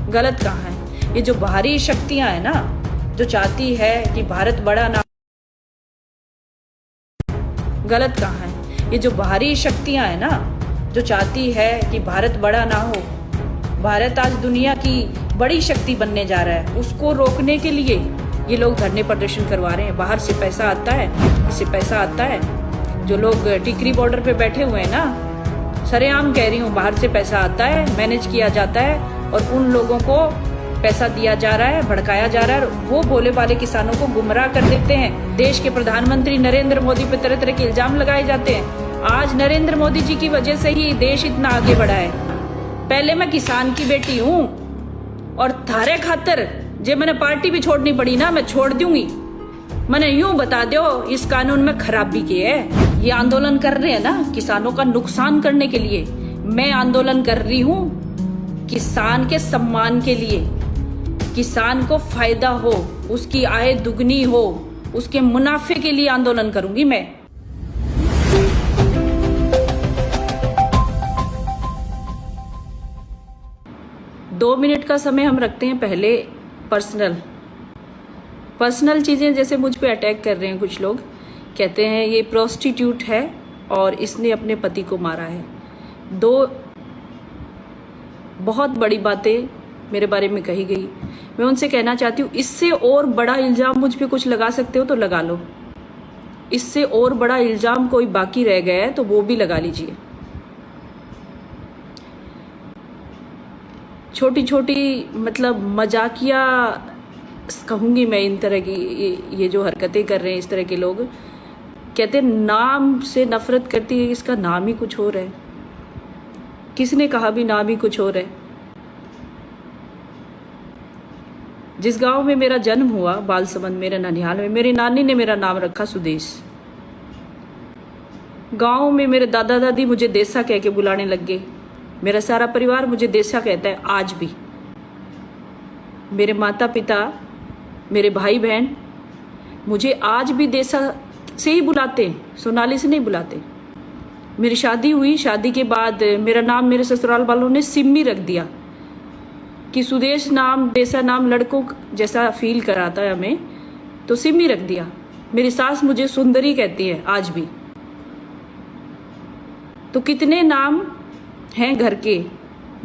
गलत कहाँ है? ये जो बाहरी शक्तियां है ना, जो चाहती है कि भारत बड़ा ना, गलत कहाँ है? ये जो बाहरी शक्तियां है ना, जो चाहती है कि भारत बड़ा ना हो, भारत आज दुनिया की बड़ी शक्ति बनने जा रहा है, उसको रोकने के लिए ये लोग धरने प्रदर्शन करवा रहे हैं। बाहर से पैसा आता है, इससे पैसा आता है। जो लोग टिकरी बॉर्डर पे बैठे हुए हैं ना, सरेआम कह रही हूँ, बाहर से पैसा आता है, मैनेज किया जाता है और उन लोगों को पैसा दिया जा रहा है, भड़काया जा रहा है। वो भोले भाले किसानों को गुमराह कर देते हैं। देश के प्रधानमंत्री नरेंद्र मोदी पे तरह तरह के इल्जाम लगाए जाते हैं। आज नरेंद्र मोदी जी की वजह से ही देश इतना आगे बढ़ा है। पहले मैं किसान की बेटी हूँ और थारे खातर जे मैंने पार्टी भी छोड़नी पड़ी ना, मैं छोड़ दूंगी। मैंने यूं बता दो, इस कानून में खराबी की है। ये आंदोलन कर रहे हैं ना किसानों का नुकसान करने के लिए। मैं आंदोलन कर रही हूँ किसान के सम्मान के लिए, किसान को फायदा हो, उसकी आय दुगनी हो, उसके मुनाफे के लिए आंदोलन करूंगी मैं। दो मिनट का समय हम रखते हैं पहले पर्सनल चीजें जैसे मुझ पे अटैक कर रहे हैं कुछ लोग, कहते हैं ये प्रोस्टिट्यूट है और इसने अपने पति को मारा है। दो बहुत बड़ी बातें मेरे बारे में कही गई। मैं उनसे कहना चाहती हूँ, इससे और बड़ा इल्जाम मुझ पे कुछ लगा सकते हो तो लगा लो। इससे और बड़ा इल्जाम कोई बाकी रह गया है तो वो भी लगा लीजिए। छोटी छोटी मतलब मजाकिया कहूंगी मैं इन तरह की, ये जो हरकतें कर रहे हैं इस तरह के लोग, कहते हैं नाम से नफरत करती है, इसका नाम ही कुछ और है। किसने कहा भी नाम ही कुछ और है? जिस गांव में मेरा जन्म हुआ, बालसमंद, मेरे ननिहाल में, मेरी नानी ने मेरा नाम रखा सुदेश। गांव में मेरे दादा दादी मुझे देसा कह के बुलाने लग गए। मेरा सारा परिवार मुझे देसा कहता है आज भी। मेरे माता पिता, मेरे भाई बहन मुझे आज भी देसा से ही बुलाते हैं, सोनाली से नहीं बुलाते। मेरी शादी हुई, शादी के बाद मेरा नाम मेरे ससुराल वालों ने सिम्मी रख दिया कि सुदेश नाम, देसा नाम लड़कों जैसा फील कराता है हमें, तो सिम्मी रख दिया। मेरी सास मुझे सुंदरी कहती है आज भी। तो कितने नाम हैं घर के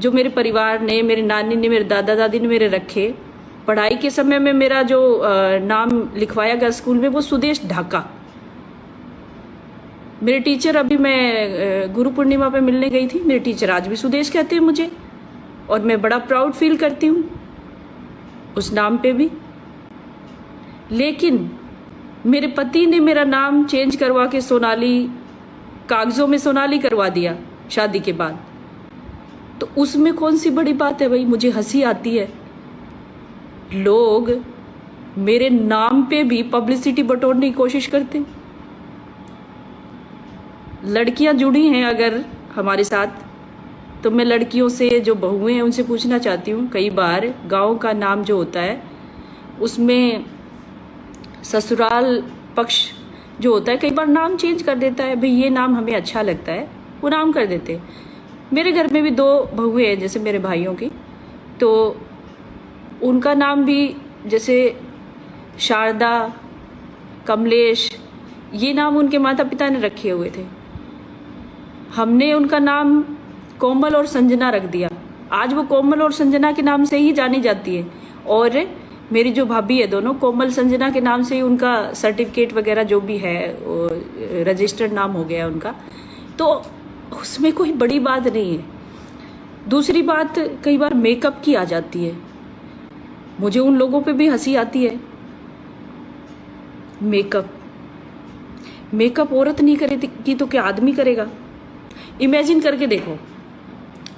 जो मेरे परिवार ने, मेरी नानी ने, मेरे दादा दादी ने मेरे रखे। पढ़ाई के समय में मेरा जो नाम लिखवाया गया स्कूल में वो सुदेश ढाका। मेरे टीचर, अभी मैं गुरु पूर्णिमा पे मिलने गई थी, मेरे टीचर आज भी सुदेश कहते हैं मुझे और मैं बड़ा प्राउड फील करती हूँ उस नाम पे भी। लेकिन मेरे पति ने मेरा नाम चेंज करवा के सोनाली, कागजों में सोनाली करवा दिया शादी के बाद। तो उसमें कौन सी बड़ी बात है भाई? मुझे हंसी आती है। लोग मेरे नाम पे भी पब्लिसिटी बटोरने की कोशिश करते हैं। लड़कियां जुड़ी हैं अगर हमारे साथ, तो मैं लड़कियों से, जो बहुएं हैं, उनसे पूछना चाहती हूँ। कई बार गांव का नाम जो होता है उसमें ससुराल पक्ष जो होता है कई बार नाम चेंज कर देता है। भाई ये नाम हमें अच्छा लगता है, वो नाम कर देते हैं। मेरे घर में भी दो बहुएं हैं जैसे मेरे भाइयों की, तो उनका नाम भी जैसे शारदा, कमलेश, ये नाम उनके माता पिता ने रखे हुए थे। हमने उनका नाम कोमल और संजना रख दिया। आज वो कोमल और संजना के नाम से ही जानी जाती है। और मेरी जो भाभी है दोनों, कोमल संजना के नाम से ही उनका सर्टिफिकेट वगैरह जो भी है रजिस्टर्ड नाम हो गया उनका। तो उसमें कोई बड़ी बात नहीं है। दूसरी बात, कई बार मेकअप की आ जाती है। मुझे उन लोगों पे भी हंसी आती है। मेकअप औरत नहीं करेगी तो क्या आदमी करेगा? इमेजिन करके देखो,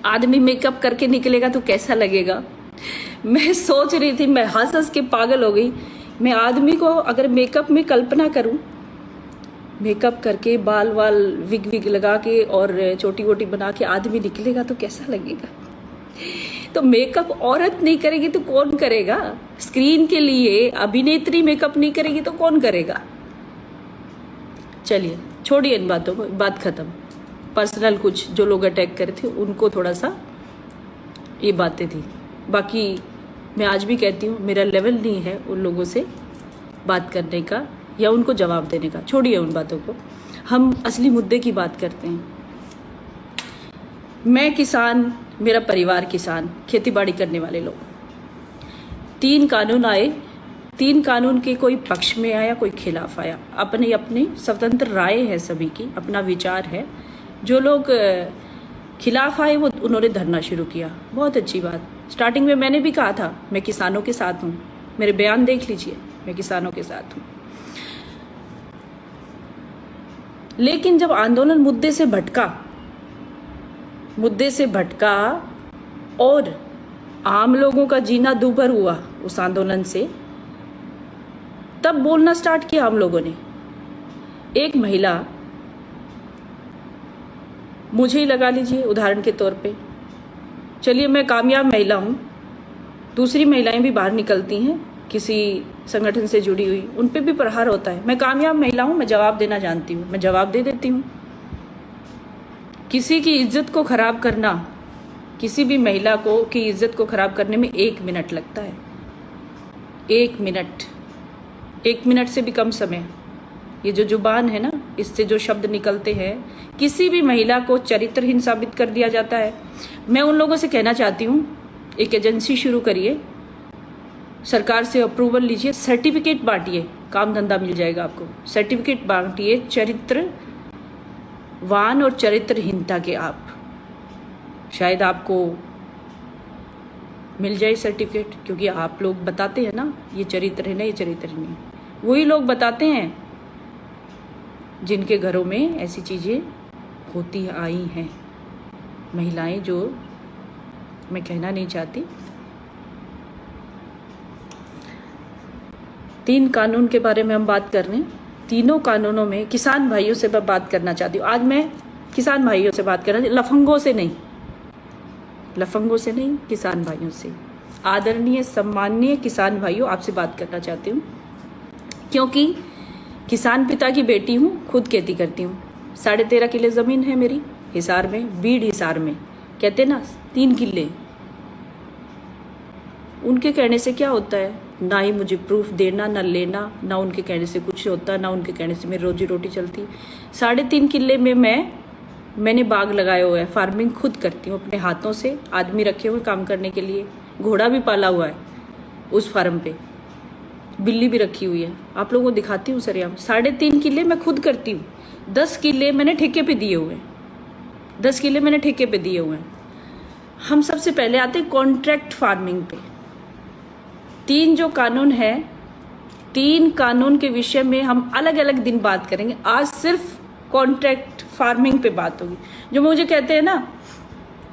आदमी मेकअप करके निकलेगा तो कैसा लगेगा? मैं सोच रही थी, मैं हंस हंस के पागल हो गई। मैं आदमी को अगर मेकअप में कल्पना करूं, मेकअप करके बाल वाल विग लगा के और छोटी वोटी बना के आदमी निकलेगा तो कैसा लगेगा? तो मेकअप औरत नहीं करेगी तो कौन करेगा? स्क्रीन के लिए अभिनेत्री मेकअप नहीं करेगी तो कौन करेगा? चलिए छोड़िए इन बातों को, बात खत्म। पर्सनल कुछ जो लोग अटैक करे थे उनको थोड़ा सा ये बातें थी। बाकी मैं आज भी कहती हूँ मेरा लेवल नहीं है उन लोगों से बात करने का या उनको जवाब देने का, छोड़िए उन बातों को, हम असली मुद्दे की बात करते हैं। मैं किसान, मेरा परिवार किसान, खेतीबाड़ी करने वाले लोग। 3 कानून आए, 3 कानून के कोई पक्ष में आया, कोई खिलाफ आया, अपनी अपनी स्वतंत्र राय है, सभी की अपना विचार है। जो लोग खिलाफ आए वो उन्होंने धरना शुरू किया, बहुत अच्छी बात। स्टार्टिंग में मैंने भी कहा था मैं किसानों के साथ हूँ, मेरे बयान देख लीजिए, मैं किसानों के साथ हूँ। लेकिन जब आंदोलन मुद्दे से भटका और आम लोगों का जीना दूभर हुआ उस आंदोलन से, तब बोलना स्टार्ट किया हम लोगों ने। एक महिला, मुझे ही लगा लीजिए उदाहरण के तौर पे, चलिए मैं कामयाब महिला हूँ, दूसरी महिलाएं भी बाहर निकलती हैं किसी संगठन से जुड़ी हुई, उन पे भी प्रहार होता है। मैं कामयाब महिला हूँ, मैं जवाब देना जानती हूँ, मैं जवाब दे देती हूँ। किसी की इज्जत को खराब करना, किसी भी महिला को की इज्जत को खराब करने में 1 मिनट लगता है। 1 मिनट से भी कम समय। ये जो जुबान है ना, इससे जो शब्द निकलते हैं, किसी भी महिला को चरित्रहीन साबित कर दिया जाता है। मैं उन लोगों से कहना चाहती हूँ, एक एजेंसी शुरू करिए, सरकार से अप्रूवल लीजिए, सर्टिफिकेट बांटिए, काम धंधा मिल जाएगा आपको। सर्टिफिकेट बांटिए चरित्रवान और चरित्रहीनता के। आप शायद आपको मिल जाए सर्टिफिकेट, क्योंकि आप लोग बताते हैं ना ये चरित्रहीन है, ये चरित्रहीन है। वही लोग बताते हैं जिनके घरों में ऐसी चीज़ें होती आई हैं। महिलाएं, जो मैं कहना नहीं चाहती। 3 कानून के बारे में हम बात कर रहे हैं। तीनों कानूनों में किसान भाइयों से मैं बात करना चाहती हूँ। आज मैं किसान भाइयों से बात कर रही हूँ, लफंगों से नहीं, किसान भाइयों से। आदरणीय सम्माननीय किसान भाइयों, आपसे बात करना चाहती हूँ, क्योंकि किसान पिता की बेटी हूँ, खुद खेती करती हूँ। 13.5 किले ज़मीन है मेरी हिसार में, बीड़ हिसार में, कहते ना 3 किले। उनके कहने से क्या होता है, ना ही मुझे प्रूफ देना ना लेना, ना उनके कहने से कुछ होता, ना उनके कहने से मेरी रोजी रोटी चलती। 3.5 किले में मैंने बाग लगाया हुआ है, फार्मिंग खुद करती हूँ अपने हाथों से। आदमी रखे हुए काम करने के लिए, घोड़ा भी पाला हुआ है उस फार्म पे, बिल्ली भी रखी हुई है, आप लोगों को दिखाती हूँ सर। 3.5 किले मैं खुद करती हूँ। 10 किले मैंने ठेके पे दिए हुए हैं। हम सबसे पहले आते हैं कॉन्ट्रैक्ट फार्मिंग पे। 3 जो कानून है, 3 कानून के विषय में हम अलग अलग दिन बात करेंगे। आज सिर्फ कॉन्ट्रैक्ट फार्मिंग पे बात होगी। जो मुझे कहते हैं ना,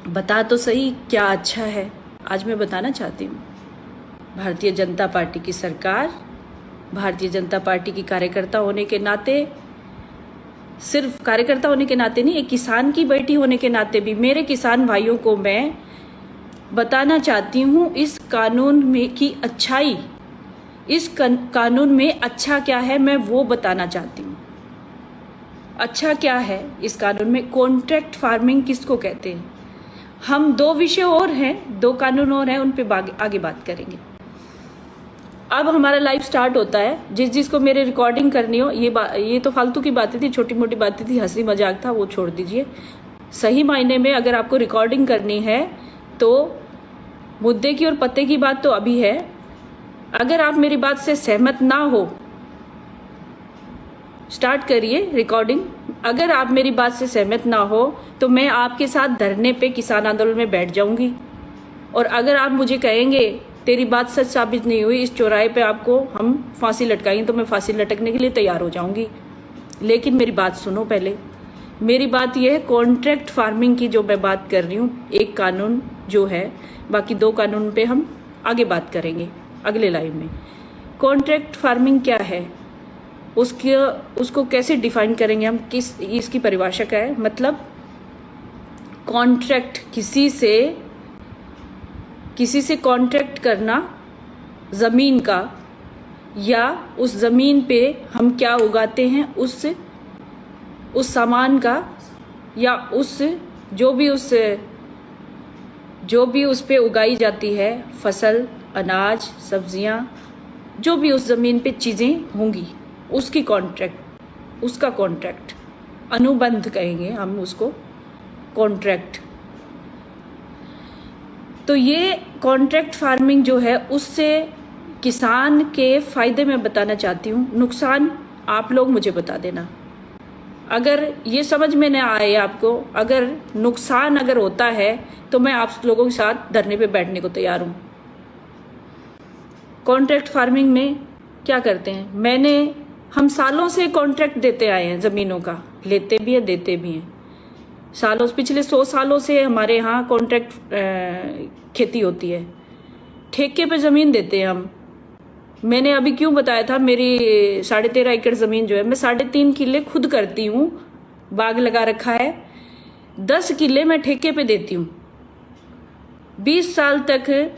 बता तो सही क्या अच्छा है, आज मैं बताना चाहती हूँ। भारतीय जनता पार्टी की सरकार, भारतीय जनता पार्टी की कार्यकर्ता होने के नाते, सिर्फ कार्यकर्ता होने के नाते नहीं, एक किसान की बेटी होने के नाते भी मेरे किसान भाइयों को मैं बताना चाहती हूँ इस कानून में की अच्छाई, इस कानून में अच्छा क्या है मैं वो बताना चाहती हूँ। अच्छा क्या है इस कानून में, कॉन्ट्रैक्ट फार्मिंग किसको कहते हैं। हम 2 विषय और हैं, 2 कानून और हैं, उन पे आगे बात करेंगे। अब हमारा लाइव स्टार्ट होता है। जिसको मेरे रिकॉर्डिंग करनी हो, ये तो फालतू की बातें थी, छोटी मोटी बातें थी, हंसी मजाक था, वो छोड़ दीजिए। सही मायने में अगर आपको रिकॉर्डिंग करनी है तो मुद्दे की और पत्ते की बात तो अभी है। अगर आप मेरी बात से सहमत ना हो, स्टार्ट करिए रिकॉर्डिंग। अगर आप मेरी बात से सहमत ना हो तो मैं आपके साथ धरने पे किसान आंदोलन में बैठ जाऊंगी। और अगर आप मुझे कहेंगे तेरी बात सच साबित नहीं हुई, इस चौराहे पे आपको हम फांसी लटकाएंगे, तो मैं फांसी लटकने के लिए तैयार हो जाऊंगी। लेकिन मेरी बात सुनो पहले। मेरी बात यह है कॉन्ट्रैक्ट फार्मिंग की, जो मैं बात कर रही हूँ, एक कानून जो है, बाकी 2 कानून पे हम आगे बात करेंगे अगले लाइव में। कॉन्ट्रैक्ट फार्मिंग क्या है, उसको कैसे डिफाइन करेंगे हम, इसकी परिभाषा क्या है। मतलब कॉन्ट्रैक्ट, किसी से कॉन्ट्रैक्ट करना ज़मीन का, या उस ज़मीन पे हम क्या उगाते हैं उस सामान का, या उस जो भी उस जो भी उस पे उगाई जाती है फसल, अनाज, सब्जियां, जो भी उस ज़मीन पे चीज़ें होंगी उसका कॉन्ट्रैक्ट, अनुबंध कहेंगे हम उसको, कॉन्ट्रैक्ट। तो ये कॉन्ट्रैक्ट फार्मिंग जो है उससे किसान के फ़ायदे में बताना चाहती हूँ, नुकसान आप लोग मुझे बता देना। अगर ये समझ में न आए आपको, अगर नुकसान अगर होता है तो मैं आप लोगों के साथ धरने पे बैठने को तैयार हूँ। कॉन्ट्रैक्ट फार्मिंग में क्या करते हैं, हम सालों से कॉन्ट्रैक्ट देते आए हैं ज़मीनों का, लेते भी हैं देते भी हैं। पिछले 100 सालों से हमारे यहाँ कॉन्ट्रैक्ट खेती होती है, ठेके पे ज़मीन देते हैं हम। मैंने अभी क्यों बताया था, मेरी 13.5 एकड़ ज़मीन जो है, मैं 3.5 किले खुद करती हूँ, बाग लगा रखा है, 10 किले मैं ठेके पे देती हूँ। 20 साल तक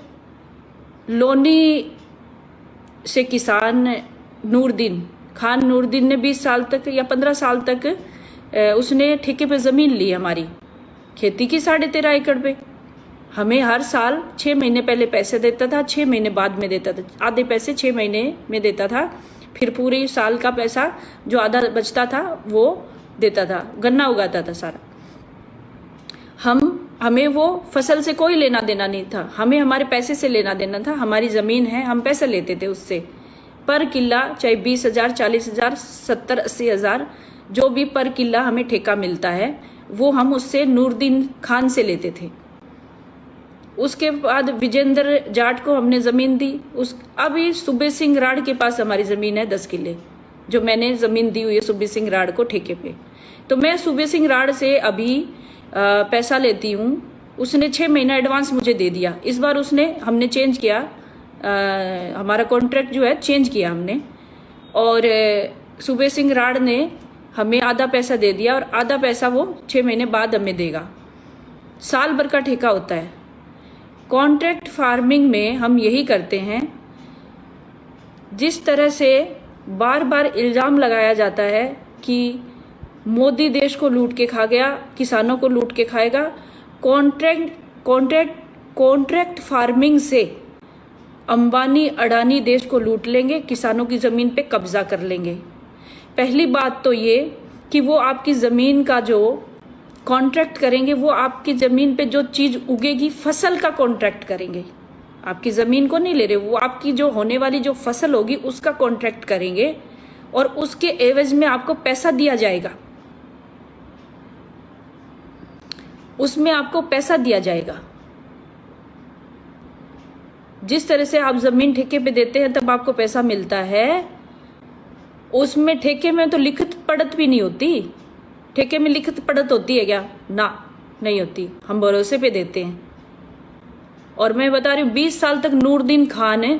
लोनी से किसान खान नूरदीन ने 20 साल तक या 15 साल तक उसने ठेके पे ज़मीन ली हमारी, खेती की 13.5 एकड़ पे। हमें हर साल 6 महीने पहले पैसे देता था, 6 महीने बाद में देता था, आधे पैसे 6 महीने में देता था, फिर पूरे साल का पैसा जो आधा बचता था वो देता था, गन्ना उगाता था सारा। हमें वो फसल से कोई लेना देना नहीं था, हमें हमारे पैसे से लेना देना था। हमारी ज़मीन है, हम पैसे लेते थे उससे, पर किला चाहे 20,000, 40,000, 70, 80,000 जो भी पर किला हमें ठेका मिलता है वो हम उससे नूरदीन खान से लेते थे। उसके बाद विजेंद्र जाट को हमने ज़मीन दी। अभी सूबे सिंह राड़ के पास हमारी ज़मीन है 10 किले, जो मैंने ज़मीन दी हुई है सूबे सिंह राड़ को ठेके पे। तो मैं सूबे सिंह राड़ से अभी पैसा लेती हूँ, उसने 6 महीना एडवांस मुझे दे दिया। इस बार हमने चेंज किया, हमारा कॉन्ट्रैक्ट जो है चेंज किया हमने, और सूबे सिंह राड़ ने हमें आधा पैसा दे दिया और आधा पैसा वो 6 महीने बाद हमें देगा। साल भर का ठेका होता है। कॉन्ट्रैक्ट फार्मिंग में हम यही करते हैं। जिस तरह से बार बार इल्ज़ाम लगाया जाता है कि मोदी देश को लूट के खा गया, किसानों को लूट के खाएगा, कॉन्ट्रैक्ट फार्मिंग से अंबानी अडानी देश को लूट लेंगे, किसानों की ज़मीन पे कब्जा कर लेंगे। पहली बात तो ये कि वो आपकी ज़मीन का जो कॉन्ट्रैक्ट करेंगे, वो आपकी ज़मीन पे जो चीज़ उगेगी, फसल का कॉन्ट्रैक्ट करेंगे। आपकी ज़मीन को नहीं ले रहे, वो आपकी जो होने वाली जो फसल होगी उसका कॉन्ट्रैक्ट करेंगे और उसके एवज में आपको पैसा दिया जाएगा, उसमें आपको पैसा दिया जाएगा। जिस तरह से आप ज़मीन ठेके पे देते हैं तब आपको पैसा मिलता है, उसमें ठेके में तो लिखत पढ़त भी नहीं होती। ठेके में लिखत पढ़त होती है क्या? ना, नहीं होती। हम भरोसे पे देते हैं। और मैं बता रही हूँ 20 साल तक नूरदीन खान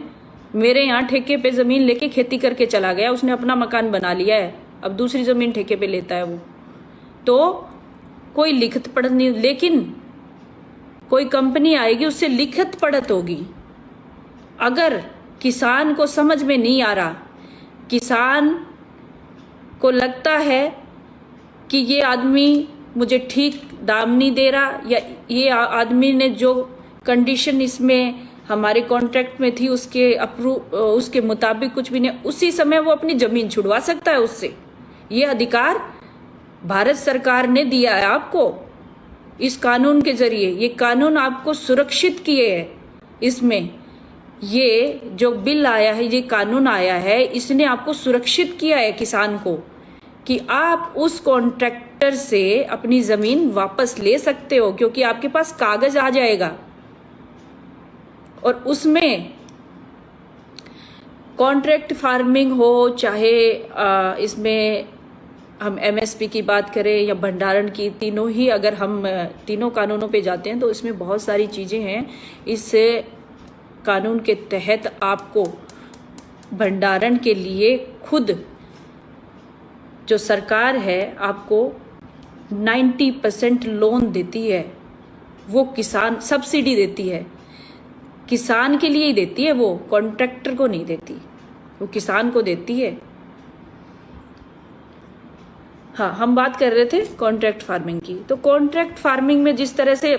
मेरे यहाँ ठेके पे ज़मीन लेके खेती करके चला गया, उसने अपना मकान बना लिया है, अब दूसरी ज़मीन ठेके पे लेता है वो। तो कोई लिखत पढ़त नहीं, लेकिन कोई कंपनी आएगी उससे लिखत पढ़त होगी। अगर किसान को समझ में नहीं आ रहा, किसान को लगता है कि ये आदमी मुझे ठीक दाम नहीं दे रहा, या ये आदमी ने जो कंडीशन इसमें हमारे कॉन्ट्रैक्ट में थी उसके मुताबिक कुछ भी नहीं, उसी समय वो अपनी ज़मीन छुड़वा सकता है उससे। ये अधिकार भारत सरकार ने दिया है आपको इस कानून के जरिए। ये कानून आपको सुरक्षित किए है। इसमें ये जो बिल आया है, ये कानून आया है, इसने आपको सुरक्षित किया है किसान को, कि आप उस कॉन्ट्रैक्टर से अपनी ज़मीन वापस ले सकते हो, क्योंकि आपके पास कागज आ जाएगा। और उसमें कॉन्ट्रैक्ट फार्मिंग हो, चाहे इसमें हम एमएसपी की बात करें या भंडारण की, तीनों ही अगर हम तीनों कानूनों पे जाते हैं तो इसमें बहुत सारी चीज़ें हैं। इस कानून के तहत आपको भंडारण के लिए खुद जो सरकार है आपको 90% लोन देती है, वो किसान सब्सिडी देती है, किसान के लिए ही देती है, वो कॉन्ट्रैक्टर को नहीं देती, वो किसान को देती है। हाँ, हम बात कर रहे थे कॉन्ट्रैक्ट फार्मिंग की। तो कॉन्ट्रैक्ट फार्मिंग में जिस तरह से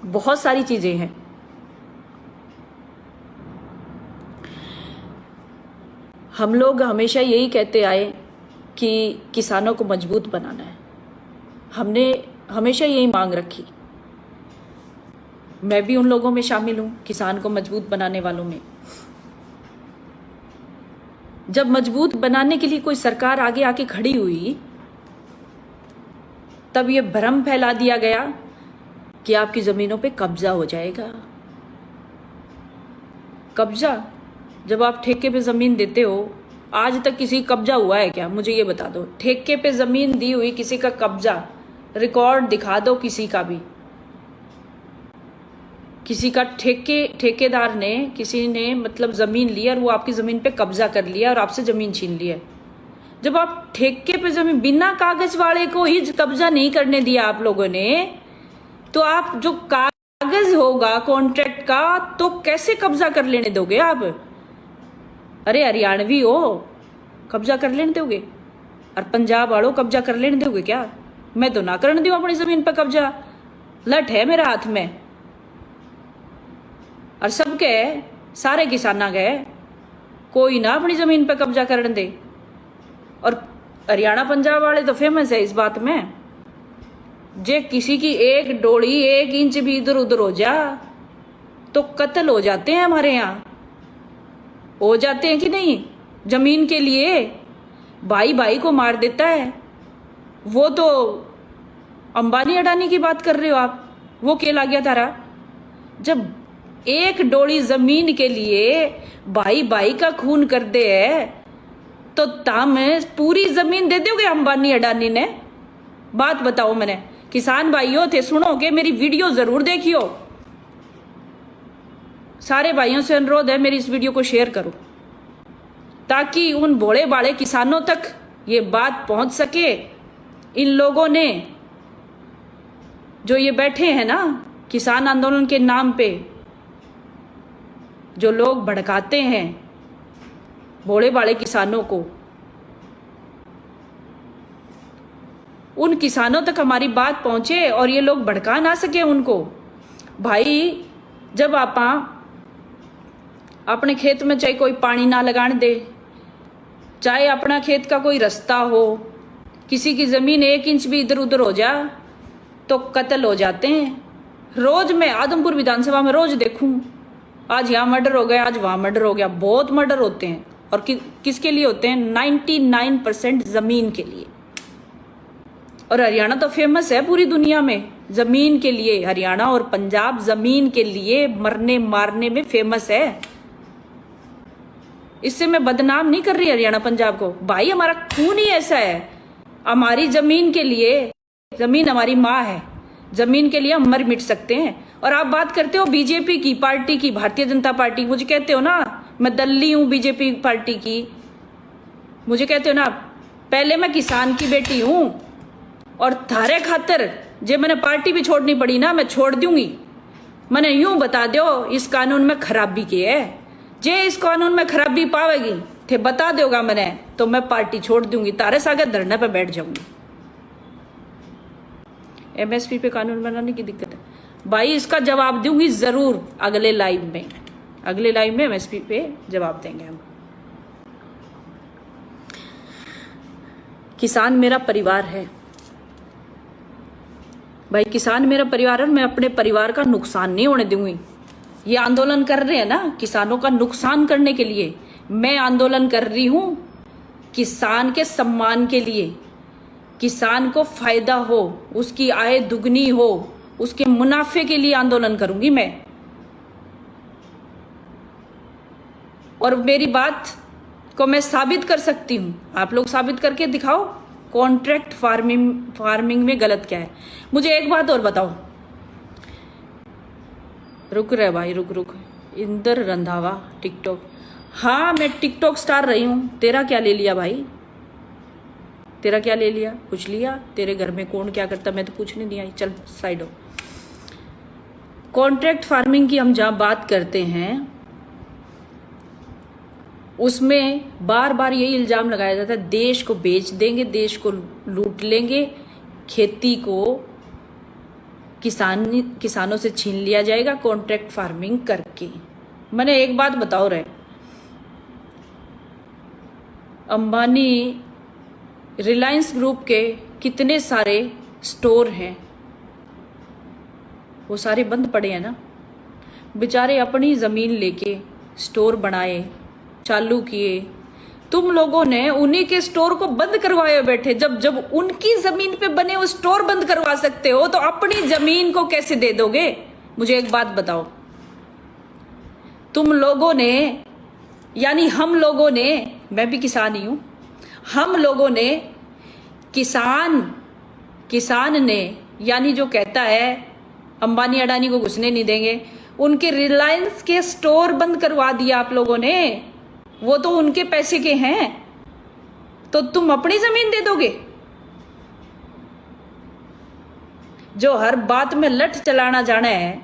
बहुत सारी चीजें हैं। हम लोग हमेशा यही कहते आए कि किसानों को मजबूत बनाना है। हमने हमेशा यही मांग रखी। मैं भी उन लोगों में शामिल हूं, किसान को मजबूत बनाने वालों में। जब मजबूत बनाने के लिए कोई सरकार आगे आके खड़ी हुई, तब ये भ्रम फैला दिया गया कि आपकी जमीनों पे कब्जा हो जाएगा। कब्जा? जब आप ठेके पे जमीन देते हो, आज तक किसी कब्जा हुआ है क्या? मुझे ये बता दो। ठेके पे जमीन दी हुई किसी का कब्जा, रिकॉर्ड दिखा दो किसी का भी। किसी का ठेकेदार ने, किसी ने मतलब जमीन ली और वो आपकी जमीन पे कब्जा कर लिया और आपसे जमीन छीन लिया। जब आप ठेके पे जमीन, बिना कागज वाले को ही कब्जा नहीं करने दिया आप लोगों ने, तो आप जो कागज होगा कॉन्ट्रैक्ट का, तो कैसे कब्जा कर लेने दोगे आप? अरे हरियाणवी हो, कब्जा कर लेने दोगे? और पंजाब वालों कब्जा कर लेने दोगे क्या? मैं तो ना करने दूं अपनी जमीन पर कब्जा। लठ है मेरे हाथ में। और सबके सारे किसाना गए, कोई ना अपनी जमीन पर कब्जा करने दे। और हरियाणा पंजाब वाले तो फेमस है इस बात में, जे किसी की एक डोली 1 इंच भी इधर उधर हो जा तो कत्ल हो जाते हैं। हमारे यहाँ हो जाते हैं कि नहीं? जमीन के लिए भाई भाई को मार देता है। वो तो अंबानी अडानी की बात कर रहे हो आप, वो केला गया तारा। जब एक डोली जमीन के लिए भाई भाई का खून कर दे है, तो ताम पूरी जमीन दे दोगे अंबानी अडानी ने? बात बताओ। मैंने किसान भाइयों थे, सुनोगे मेरी वीडियो जरूर देखियो। सारे भाइयों से अनुरोध है, मेरी इस वीडियो को शेयर करो ताकि उन भोले भाले किसानों तक ये बात पहुंच सके। इन लोगों ने जो ये बैठे हैं ना किसान आंदोलन के नाम पे, जो लोग भड़काते हैं भोले भाले किसानों को, उन किसानों तक हमारी बात पहुंचे और ये लोग भड़का ना सके उनको। भाई, जब आप अपने खेत में चाहे कोई पानी ना लगाने दे, चाहे अपना खेत का कोई रास्ता हो, किसी की जमीन 1 इंच भी इधर उधर हो जा तो कत्ल हो जाते हैं। रोज मैं आदमपुर विधानसभा में रोज देखूं, आज यहाँ मर्डर हो गया, आज वहां मर्डर हो गया। बहुत मर्डर होते हैं। और किसके लिए होते हैं? 99% जमीन के लिए। और हरियाणा तो फेमस है पूरी दुनिया में जमीन के लिए। हरियाणा और पंजाब जमीन के लिए मरने मारने में फेमस है। इससे मैं बदनाम नहीं कर रही हरियाणा पंजाब को। भाई, हमारा खून ही ऐसा है। हमारी जमीन के लिए, जमीन हमारी माँ है, जमीन के लिए हम मर मिट सकते हैं। और आप बात करते हो बीजेपी की, पार्टी की, भारतीय जनता पार्टी। मुझे कहते हो ना मैं दल्ली हूं बीजेपी पार्टी की, मुझे कहते हो ना। पहले मैं किसान की बेटी हूं और थारे खातर जे मैंने पार्टी भी छोड़नी पड़ी ना, मैं छोड़ दूंगी। मैंने यूं बता दो इस कानून में खराबी की है, जे इस कानून में खराबी पावेगी थे बता दोगा मैंने, तो मैं पार्टी छोड़ दूंगी, तारे सागे धरने पे बैठ जाऊंगी। एमएसपी पे कानून बनाने की दिक्कत है भाई, इसका जवाब दूंगी जरूर अगले लाइव में। अगले लाइव में एमएसपी पे जवाब देंगे हम। किसान मेरा परिवार है भाई, किसान मेरा परिवार है। मैं अपने परिवार का नुकसान नहीं होने दूंगी। ये आंदोलन कर रहे हैं ना किसानों का नुकसान करने के लिए, मैं आंदोलन कर रही हूं किसान के सम्मान के लिए। किसान को फायदा हो, उसकी आय दुगनी हो, उसके मुनाफे के लिए आंदोलन करूंगी मैं। और मेरी बात को मैं साबित कर सकती हूं, आप लोग साबित करके दिखाओ कॉन्ट्रैक्ट फार्मिंग में गलत क्या है। मुझे एक बात और बताओ। रुक रहे भाई, रुक। इंदर रंधावा टिकटॉक, हाँ मैं टिकटॉक स्टार रही हूं। तेरा क्या ले लिया भाई? तेरा क्या ले लिया? कुछ लिया? तेरे घर में कौन क्या करता मैं तो पूछने नहीं आई। चल साइड हो। कॉन्ट्रैक्ट फार्मिंग की हम जहां बात करते हैं उसमें बार बार यही इल्जाम लगाया जाता है देश को बेच देंगे, देश को लूट लेंगे, खेती को किसानों से छीन लिया जाएगा कॉन्ट्रैक्ट फार्मिंग करके। मैंने एक बात बताओ रहे, अंबानी रिलायंस ग्रुप के कितने सारे स्टोर हैं, वो सारे बंद पड़े हैं ना। बेचारे अपनी ज़मीन लेके स्टोर बनाए, चालू किए, तुम लोगों ने उन्हीं के स्टोर को बंद करवाए बैठे। जब जब उनकी ज़मीन पे बने वो स्टोर बंद करवा सकते हो तो अपनी ज़मीन को कैसे दे दोगे? मुझे एक बात बताओ, तुम लोगों ने यानी हम लोगों ने, मैं भी किसान ही हूं, हम लोगों ने किसान ने यानी जो कहता है अंबानी अडानी को घुसने नहीं देंगे, उनके रिलायंस के स्टोर बंद करवा दिया आप लोगों ने। वो तो उनके पैसे के हैं, तो तुम अपनी जमीन दे दोगे? जो हर बात में लठ चलाना जाना है,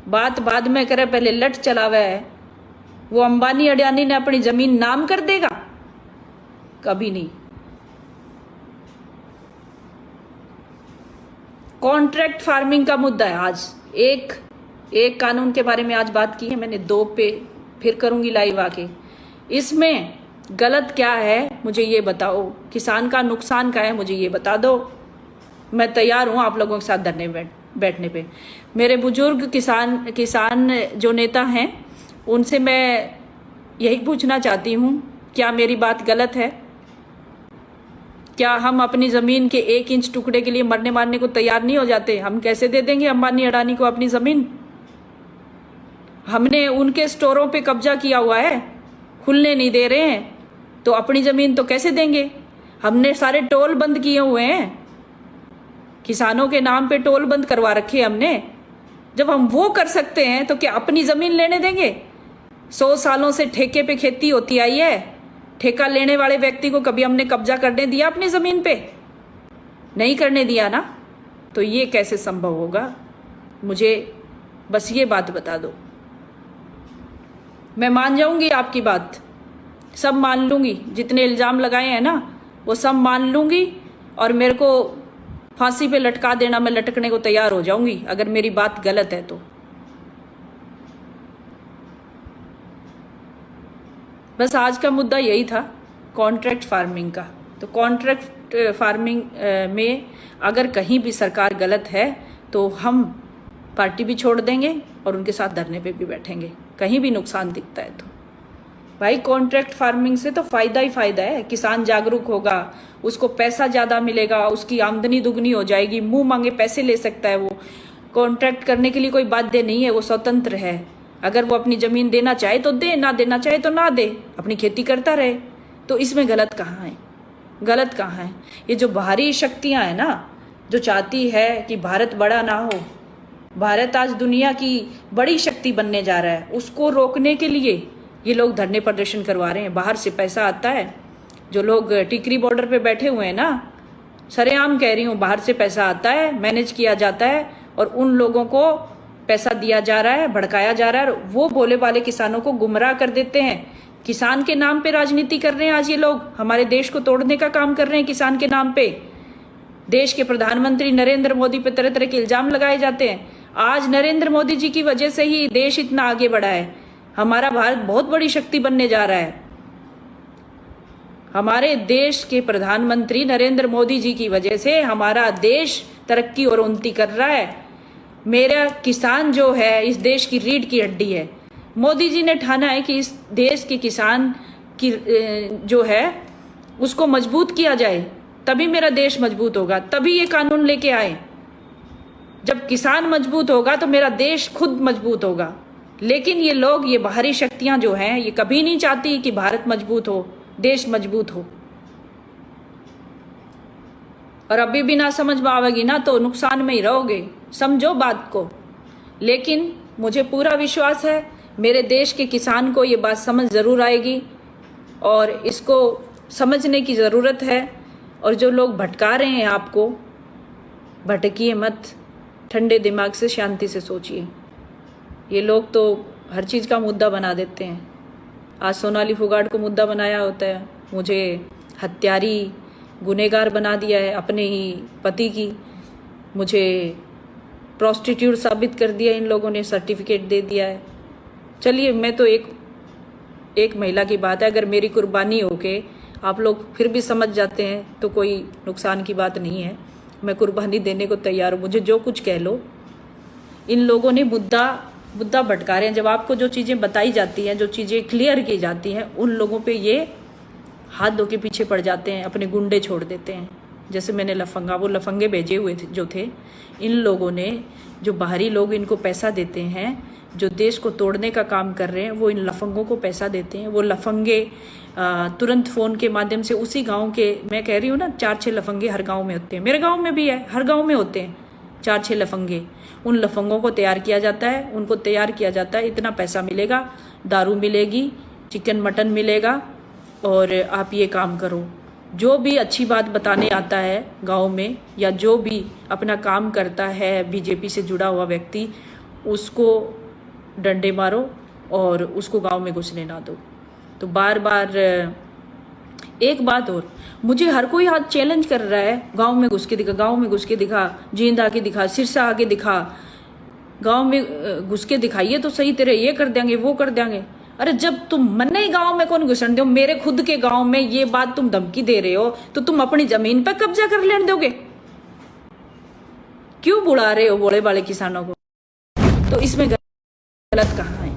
बात बाद में करे पहले लठ चलावे है, वो अंबानी अडानी ने अपनी जमीन नाम कर देगा? कभी नहीं। कॉन्ट्रैक्ट फार्मिंग का मुद्दा है आज। एक कानून के बारे में आज बात की है मैंने, 2 पे फिर करूंगी लाइव आके। इसमें गलत क्या है मुझे ये बताओ, किसान का नुकसान क्या है मुझे ये बता दो। मैं तैयार हूं आप लोगों के साथ धरने बैठने पे। मेरे बुजुर्ग किसान जो नेता हैं उनसे मैं यही पूछना चाहती हूं, क्या मेरी बात गलत है? क्या हम अपनी जमीन के 1 इंच टुकड़े के लिए मरने मारने को तैयार नहीं हो जाते? हम कैसे दे देंगे अंबानी अडानी को अपनी जमीन? हमने उनके स्टोरों पे कब्जा किया हुआ है, खुलने नहीं दे रहे हैं, तो अपनी जमीन तो कैसे देंगे? हमने सारे टोल बंद किए हुए हैं, किसानों के नाम पे टोल बंद करवा रखे हमने। जब हम वो कर सकते हैं तो क्या अपनी जमीन लेने देंगे? 100 सालों से ठेके पे खेती होती आई है, ठेका लेने वाले व्यक्ति को कभी हमने कब्जा करने दिया अपनी जमीन पे? नहीं करने दिया ना। तो ये कैसे संभव होगा? मुझे बस ये बात बता दो। मैं मान जाऊंगी आपकी बात, सब मान लूंगी, जितने इल्जाम लगाए हैं ना वो सब मान लूंगी, और मेरे को फांसी पे लटका देना, मैं लटकने को तैयार हो जाऊंगी अगर मेरी बात गलत है तो। बस आज का मुद्दा यही था, कॉन्ट्रैक्ट फार्मिंग का। तो कॉन्ट्रैक्ट फार्मिंग में अगर कहीं भी सरकार गलत है तो हम पार्टी भी छोड़ देंगे और उनके साथ धरने पे भी बैठेंगे, कहीं भी नुकसान दिखता है तो। भाई कॉन्ट्रैक्ट फार्मिंग से तो फायदा ही फायदा है। किसान जागरूक होगा, उसको पैसा ज़्यादा मिलेगा, उसकी आमदनी दुगनी हो जाएगी, मुंह मांगे पैसे ले सकता है। वो कॉन्ट्रैक्ट करने के लिए कोई बाध्य नहीं है, वो स्वतंत्र है। अगर वो अपनी ज़मीन देना चाहे तो दे, ना देना चाहे तो ना दे, अपनी खेती करता रहे। तो इसमें गलत कहाँ है? गलत कहाँ है? ये जो बाहरी शक्तियाँ हैं ना, जो चाहती है कि भारत बड़ा ना हो, भारत आज दुनिया की बड़ी शक्ति बनने जा रहा है, उसको रोकने के लिए ये लोग धरने प्रदर्शन करवा रहे हैं। बाहर से पैसा आता है, जो लोग टिकरी बॉर्डर पे बैठे हुए हैं ना, सरेआम कह रही हूँ, बाहर से पैसा आता है, मैनेज किया जाता है और उन लोगों को पैसा दिया जा रहा है, भड़काया जा रहा है, वो भोले वाले किसानों को गुमराह कर देते हैं। किसान के नाम पे राजनीति कर रहे हैं आज ये लोग, हमारे देश को तोड़ने का काम कर रहे हैं किसान के नाम पे। देश के प्रधानमंत्री नरेंद्र मोदी पे तरह तरह के इल्जाम लगाए जाते हैं। आज नरेंद्र मोदी जी की वजह से ही देश इतना आगे बढ़ा है। हमारा भारत बहुत बड़ी शक्ति बनने जा रहा है। हमारे देश के प्रधानमंत्री नरेंद्र मोदी जी की वजह से हमारा देश तरक्की और उन्नति कर रहा है। मेरा किसान जो है इस देश की रीढ़ की हड्डी है। मोदी जी ने ठाना है कि इस देश के किसान की जो है उसको मजबूत किया जाए, तभी मेरा देश मजबूत होगा। तभी ये कानून लेके आए। जब किसान मजबूत होगा तो मेरा देश खुद मजबूत होगा। लेकिन ये लोग, ये बाहरी शक्तियां जो हैं, ये कभी नहीं चाहती कि भारत मजबूत हो, देश मजबूत हो। और अभी भी ना समझ में आवेगी ना तो नुकसान में ही रहोगे, समझो बात को। लेकिन मुझे पूरा विश्वास है मेरे देश के किसान को ये बात समझ ज़रूर आएगी और इसको समझने की ज़रूरत है। और जो लोग भटका रहे हैं आपको, भटकिए मत, ठंडे दिमाग से शांति से सोचिए। ये लोग तो हर चीज़ का मुद्दा बना देते हैं। आज सोनाली फोगाट को मुद्दा बनाया होता है, मुझे हत्यारी गुनहगार बना दिया है अपने ही पति की, मुझे प्रोस्टिट्यूट साबित कर दिया इन लोगों ने, सर्टिफिकेट दे दिया है। चलिए, मैं तो एक महिला की बात है, अगर मेरी कुर्बानी होके आप लोग फिर भी समझ जाते हैं तो कोई नुकसान की बात नहीं है। मैं कुर्बानी देने को तैयार हूँ, मुझे जो कुछ कह लो। इन लोगों ने मुद्दा भटका रहे हैं। जब आपको जो चीज़ें बताई जाती हैं, जो चीज़ें क्लियर की जाती हैं, उन लोगों पे ये हाथ धो के पीछे पड़ जाते हैं, अपने गुंडे छोड़ देते हैं। जैसे मैंने वो लफंगे भेजे हुए थे जो थे, इन लोगों ने, जो बाहरी लोग इनको पैसा देते हैं, जो देश को तोड़ने का काम कर रहे हैं, वो इन लफंगों को पैसा देते हैं। वो लफंगे तुरंत फ़ोन के माध्यम से उसी गांव के, मैं कह रही हूँ ना, 4-6 लफंगे हर गांव में होते हैं, मेरे गांव में भी है, हर गांव में होते हैं 4-6 लफंगे। उन लफंगों को तैयार किया जाता है, उनको तैयार किया जाता है, इतना पैसा मिलेगा, दारू मिलेगी, चिकन मटन मिलेगा, और आप ये काम करो। जो भी अच्छी बात बताने आता है गांव में, या जो भी अपना काम करता है बीजेपी से जुड़ा हुआ व्यक्ति, उसको डंडे मारो और उसको गांव में घुसने ना दो। तो बार बार एक बात और, मुझे हर कोई आज चैलेंज कर रहा है, गांव में घुस के दिखा, गांव में घुस के दिखा, जींद आके दिखा, सिरसा आके दिखा, गांव में घुस के दिखाइए तो सही, तेरे ये कर देंगे, वो कर देंगे। अरे जब तुम मन ही गांव में कौन घुसन दो, मेरे खुद के गांव में ये बात तुम धमकी दे रहे हो, तो तुम अपनी जमीन पर कब्जा कर लेने दोगे? क्यों बुला रहे हो भोले वाले किसानों को? तो इसमें गलत कहाँ है?